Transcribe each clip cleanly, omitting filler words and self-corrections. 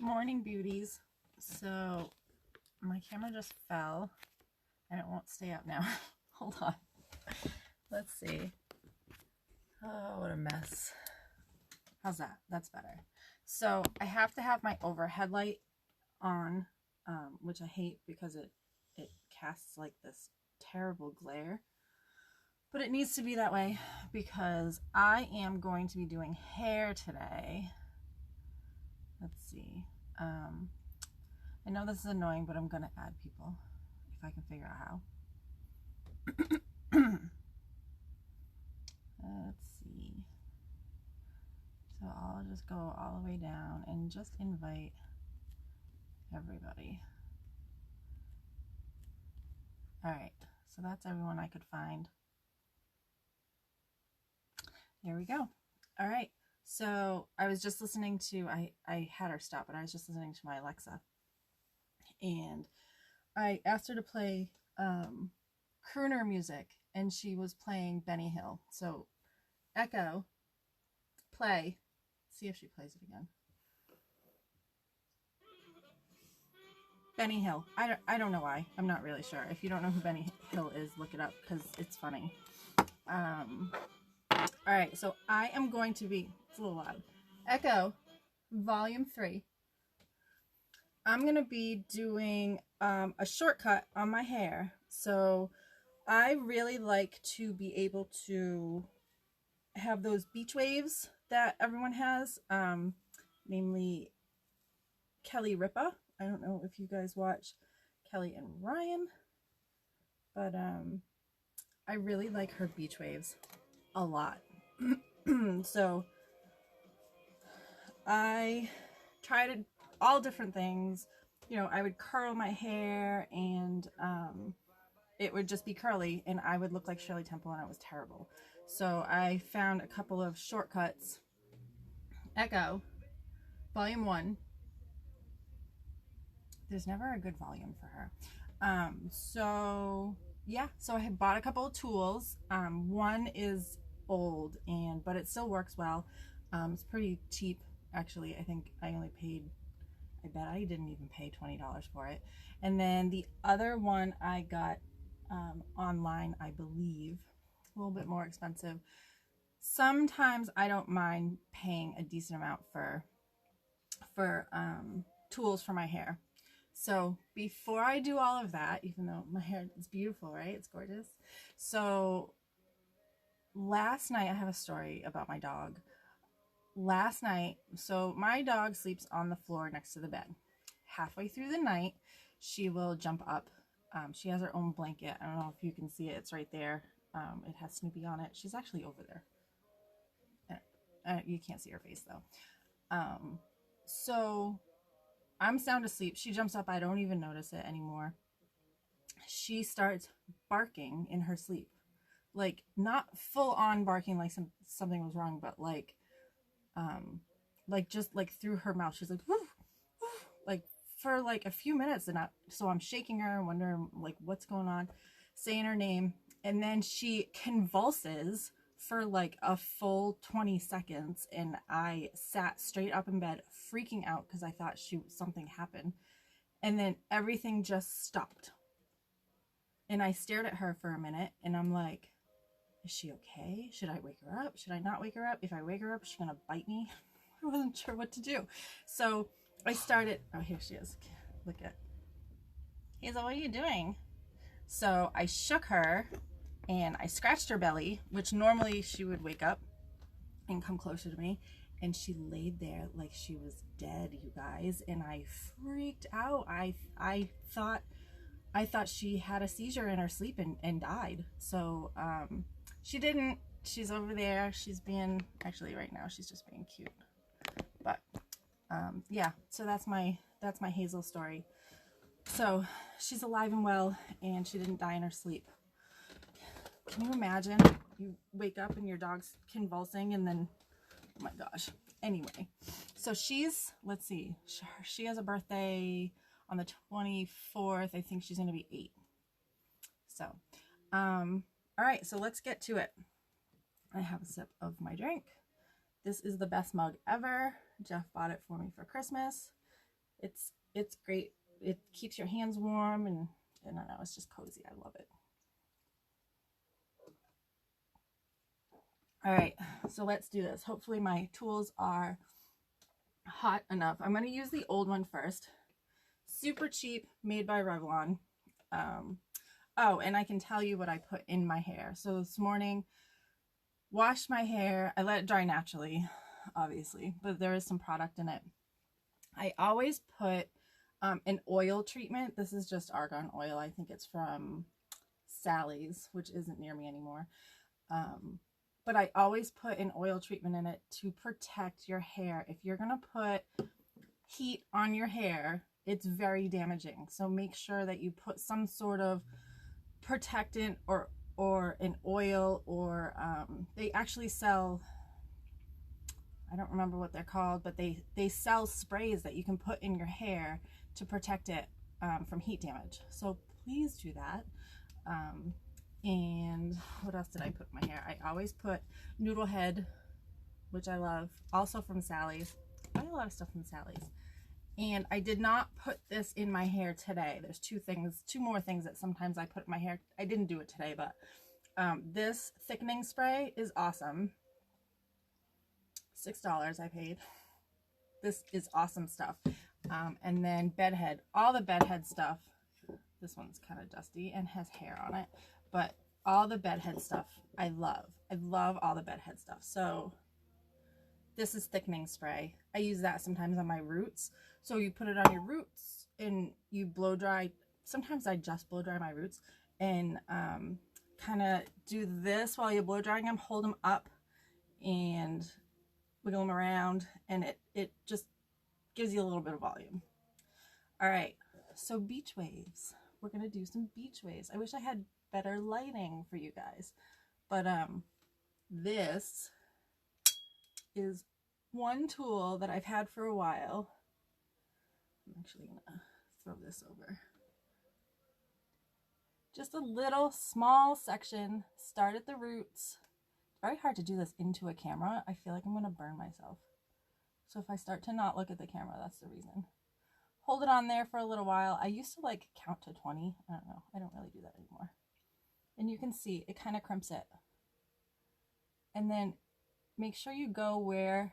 Morning, beauties. So my camera just fell and it won't stay up now. Hold on. Let's see. Oh, what a mess. How's that? That's better. So I have to have my overhead light on, which I hate because it casts like this terrible glare. But it needs to be that way because I am going to be doing hair today. Let's see. I know this is annoying, but I'm going to add people if I can figure out how. Let's see. So I'll just go all the way down and just invite everybody. All right, so that's everyone I could find. There we go. All right, so I was just listening to, I had her stop, but I was just listening to my Alexa. And I asked her to play crooner music, and she was playing Benny Hill. So Echo, play. See if she plays it again. Benny Hill. I don't know why. I'm not really sure. If you don't know who Benny Hill is, look it up because it's funny. All right, so I am going to be, it's a little loud. Echo, volume 3. I'm going to be doing a shortcut on my hair. So I really like to be able to have those beach waves that everyone has, namely Kelly Ripa. I don't know if you guys watch Kelly and Ryan, but I really like her beach waves a lot. So I tried all different things. You know, I would curl my hair and it would just be curly and I would look like Shirley Temple and it was terrible. So I found a couple of shortcuts. Echo, volume 1. There's never a good volume for her. So yeah, so I had bought a couple of tools. One is old but it still works well. It's pretty cheap actually. I think I only paid, I bet I didn't even pay $20 for it. And then the other one I got online, I believe, a little bit more expensive. Sometimes I don't mind paying a decent amount for tools for my hair. So before I do all of that, even though my hair is beautiful, right? It's gorgeous. So last night, I have a story about my dog. Last night, so my dog sleeps on the floor next to the bed. Halfway through the night, she will jump up. She has her own blanket. I don't know if you can see it. It's right there. It has Snoopy on it. She's actually over there. You can't see her face though. So I'm sound asleep. She jumps up. I don't even notice it anymore. She starts barking in her sleep. Like, not full on barking like something was wrong, but like just like through her mouth. She's like, woof, woof, like for like a few minutes. And so I'm shaking her and wondering like what's going on, saying her name. And then she convulses for like a full 20 seconds. And I sat straight up in bed freaking out because I thought something happened. And then everything just stopped. And I stared at her for a minute and I'm like, is she okay? Should I wake her up? Should I not wake her up? If I wake her up, is she gonna bite me? I wasn't sure what to do. So I started, oh, here she is. Look at Hazel, what are you doing? So I shook her and I scratched her belly, which normally she would wake up and come closer to me. And she laid there like she was dead, you guys. And I freaked out. I thought she had a seizure in her sleep and died. So she didn't. She's over there. She's being, actually right now she's just being cute. But yeah, so that's my Hazel story. So she's alive and well and she didn't die in her sleep. Can you imagine? You wake up and your dog's convulsing and then, oh my gosh. Anyway, so she's, let's see, she has a birthday on the 24th. I think she's going to be 8. So, all right, so let's get to it. I have a sip of my drink. This is the best mug ever. Jeff bought it for me for Christmas. It's great. It keeps your hands warm, and I don't know, it's just cozy. I love it. All right, so let's do this. Hopefully my tools are hot enough. I'm going to use the old one first. Super cheap, made by Revlon. Oh, and I can tell you what I put in my hair. So this morning, washed my hair. I let it dry naturally, obviously, but there is some product in it. I always put an oil treatment. This is just argan oil. I think it's from Sally's, which isn't near me anymore. But I always put an oil treatment in it to protect your hair. If you're going to put heat on your hair, it's very damaging. So make sure that you put some sort of protectant or an oil, or they actually sell, I don't remember what they're called, but they sell sprays that you can put in your hair to protect it from heat damage. So please do that. And what else did I put in my hair? I always put Noodle Head, which I love, also from Sally's. I buy a lot of stuff from Sally's. And I did not put this in my hair today. There's two more things that sometimes I put in my hair. I didn't do it today, but this thickening spray is awesome. $6 I paid. This is awesome stuff. And then Bedhead, all the Bedhead stuff. This one's kind of dusty and has hair on it, but all the Bedhead stuff I love. I love all the Bedhead stuff. So this is thickening spray. I use that sometimes on my roots. So you put it on your roots and you blow dry. Sometimes I just blow dry my roots and kind of do this while you're blow drying them. Hold them up and wiggle them around, and it just gives you a little bit of volume. All right, so beach waves. We're gonna do some beach waves. I wish I had better lighting for you guys, but this is one tool that I've had for a while. I'm actually gonna throw this over. Just a little small section. Start at the roots. It's very hard to do this into a camera. I feel like I'm gonna burn myself. So if I start to not look at the camera, that's the reason. Hold it on there for a little while. I used to like count to 20. I don't know. I don't really do that anymore. And you can see it kind of crimps it. And then make sure you go where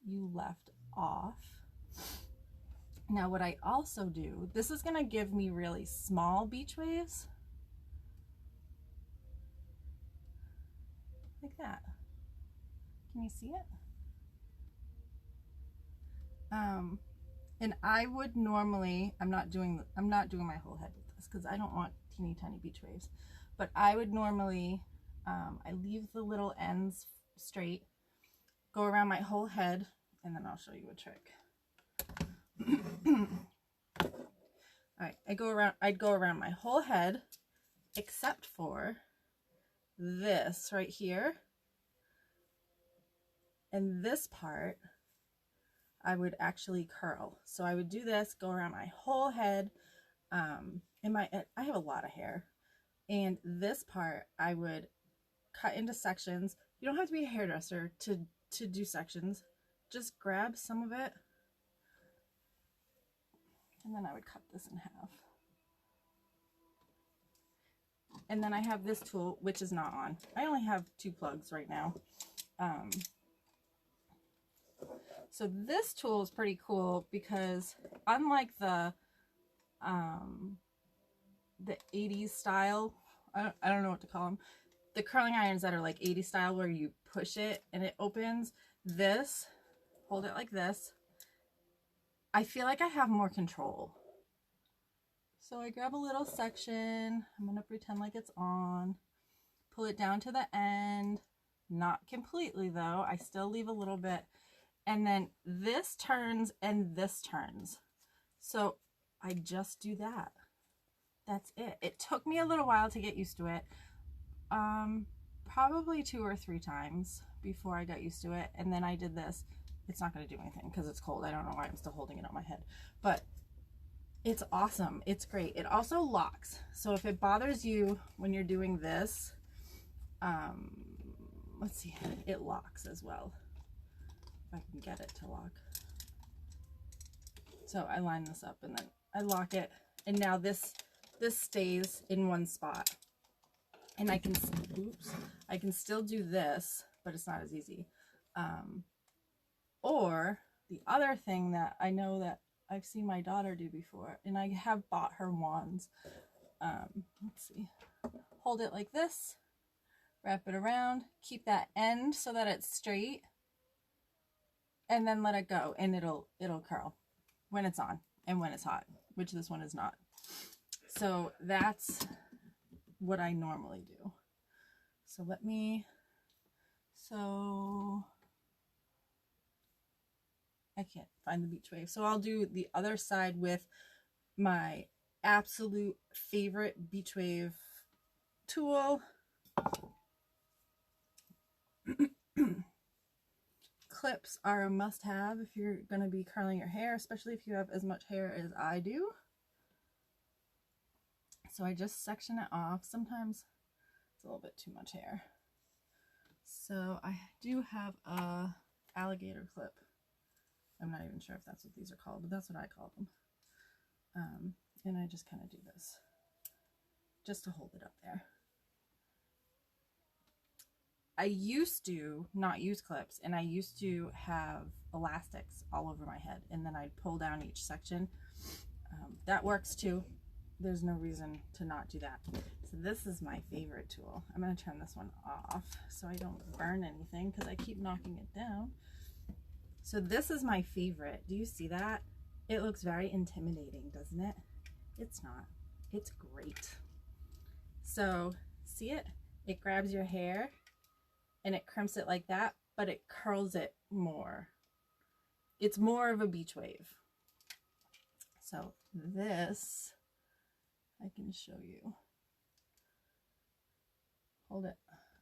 you left off. Now what I also do, this is going to give me really small beach waves. Like that. Can you see it? And I would normally, I'm not doing my whole head with this because I don't want teeny tiny beach waves, but I would normally, I leave the little ends straight, go around my whole head, and then I'll show you a trick. All right, I'd go around my whole head, except for this right here, and this part I would actually curl. So I would do this, go around my whole head. I have a lot of hair, and this part I would cut into sections. You don't have to be a hairdresser to do sections. Just grab some of it, and then I would cut this in half. And then I have this tool, which is not on. I only have 2 plugs right now. So this tool is pretty cool because unlike the 80s style, I don't know what to call them, the curling irons that are like 80s style where you push it and it opens, this, hold it like this, I feel like I have more control. So I grab a little section, I'm going to pretend like it's on, pull it down to the end, not completely though, I still leave a little bit, and then this turns and this turns. So I just do that. That's it. It took me a little while to get used to it. Probably 2 or 3 times before I got used to it. And then I did this. It's not going to do anything because it's cold. I don't know why I'm still holding it on my head. But it's awesome. It's great. It also locks. So if it bothers you when you're doing this, let's see, it locks as well. If I can get it to lock. So I line this up and then I lock it, and now this stays in one spot. And I can, oops, I can still do this, but it's not as easy. Or the other thing that I know that I've seen my daughter do before, and I have bought her wands. Let's see. Hold it like this, wrap it around, keep that end so that it's straight, and then let it go, and it'll curl when it's on and when it's hot, which this one is not. So that's what I normally do. So let me, so I can't find the beach wave. So I'll do the other side with my absolute favorite beach wave tool. Clips are a must-have if you're going to be curling your hair, especially if you have as much hair as I do. So I just section it off. Sometimes it's a little bit too much hair. So I do have a alligator clip. I'm not even sure if that's what these are called, but that's what I call them. And I just kind of do this just to hold it up there. I used to not use clips, and I used to have elastics all over my head, and then I'd pull down each section. That works too. There's no reason to not do that. So this is my favorite tool. I'm going to turn this one off so I don't burn anything because I keep knocking it down. So this is my favorite. Do you see that? It looks very intimidating, doesn't it? It's not. It's great. So see it? It grabs your hair and it crimps it like that, but it curls it more. It's more of a beach wave. So this, I can show you. Hold it.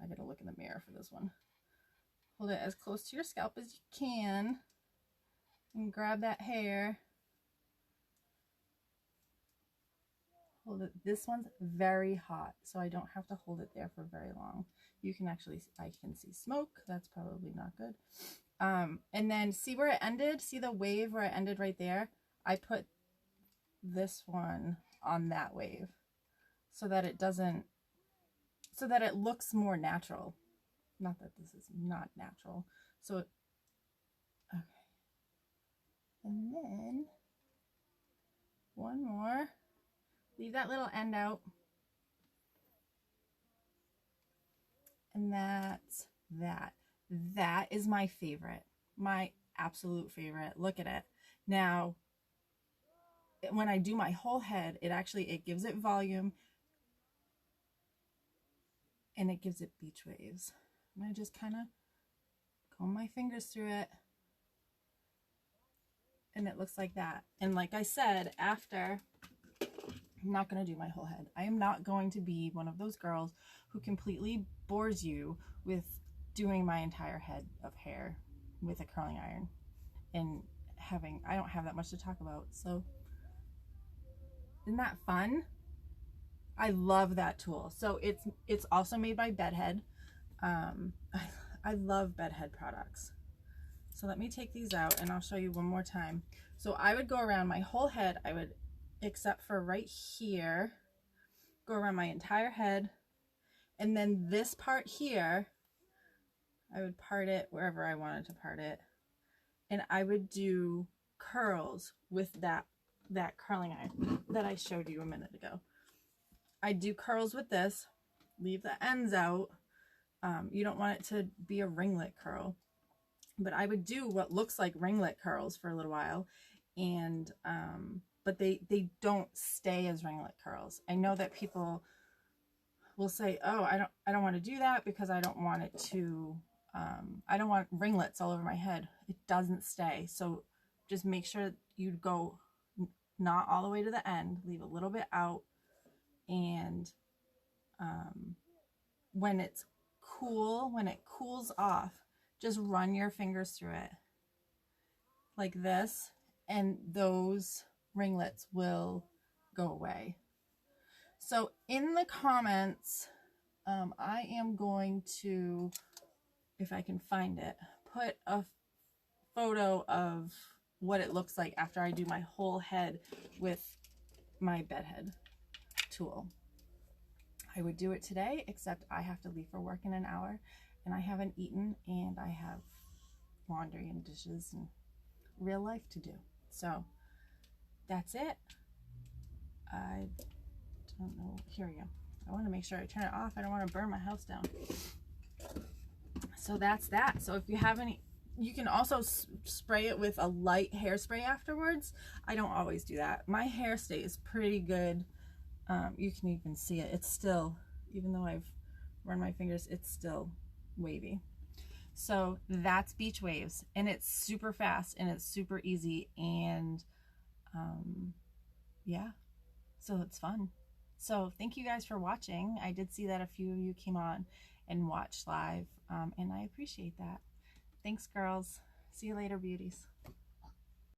I gotta look in the mirror for this one. Hold it as close to your scalp as you can and grab that hair. Hold it. This one's very hot, so I don't have to hold it there for very long. You can actually, I can see smoke. That's probably not good. And then see where it ended? See the wave where it ended right there? I put this one on that wave so that it doesn't, so that it looks more natural. Not that this is not natural. So, okay. And then one more. Leave that little end out. And that's that. That is my favorite. My absolute favorite. Look at it. Now, when I do my whole head, it gives it volume. And it gives it beach waves. And I just kind of comb my fingers through it. And it looks like that. And like I said, after, I'm not going to do my whole head. I am not going to be one of those girls who completely bores you with doing my entire head of hair with a curling iron. And I don't have that much to talk about. So, isn't that fun? I love that tool. So it's also made by Bedhead. I love Bedhead products. So let me take these out and I'll show you one more time. So I would go around my whole head. I would, except for right here, go around my entire head. And then this part here, I would part it wherever I wanted to part it. And I would do curls with that curling iron that I showed you a minute ago. I do curls with this, leave the ends out. You don't want it to be a ringlet curl, but I would do what looks like ringlet curls for a little while, and but they don't stay as ringlet curls. I know that people will say, "Oh, I don't want to do that because I don't want it to I don't want ringlets all over my head." It doesn't stay. So just make sure you go not all the way to the end, leave a little bit out. And when it's cool, when it cools off, just run your fingers through it like this, and those ringlets will go away. So in the comments, I am going to, if I can find it, put a photo of what it looks like after I do my whole head with my bedhead tool. I would do it today, except I have to leave for work in an hour and I haven't eaten and I have laundry and dishes and real life to do. So that's it. I don't know. Here we go. I want to make sure I turn it off. I don't want to burn my house down. So that's that. So if you have any, you can also spray it with a light hairspray afterwards. I don't always do that. My hair stays pretty good. You can even see it. It's still, even though I've run my fingers, it's still wavy. So that's Beach Waves, and it's super fast and it's super easy, and yeah, so it's fun. So thank you guys for watching. I did see that a few of you came on and watched live, and I appreciate that. Thanks, girls. See you later, beauties.